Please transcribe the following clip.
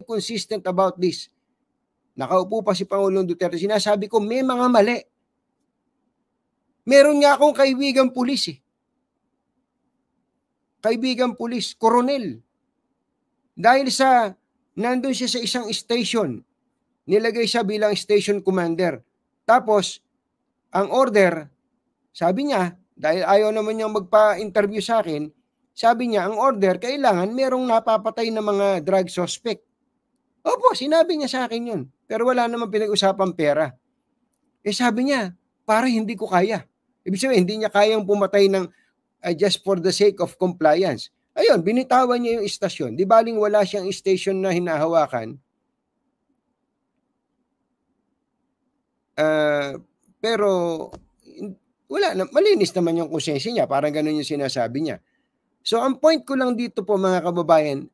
consistent about this. Nakaupo pa si Pangulong Duterte, sinasabi ko may mga mali. Meron nga akong kaibigang pulis eh. Kaibigang pulis, koronel. Dahil sa, nandun siya sa isang station, nilagay siya bilang station commander. Tapos, ang order, sabi niya, dahil ayaw naman niyang magpa-interview sa akin, sabi niya, ang order, kailangan merong napapatay na mga drug suspect. Opo, sinabi niya sa akin yun. Pero wala naman pinag-usapang pera. Eh sabi niya, para hindi ko kaya. Ibig sabihin, hindi niya kayang pumatay ng just for the sake of compliance. Ayun, binitawan niya yung istasyon. Di baling wala siyang station na hinahawakan. Pero wala, malinis naman yung konsensya niya. Parang ganun yung sinasabi niya. So, ang point ko lang dito po mga kababayan,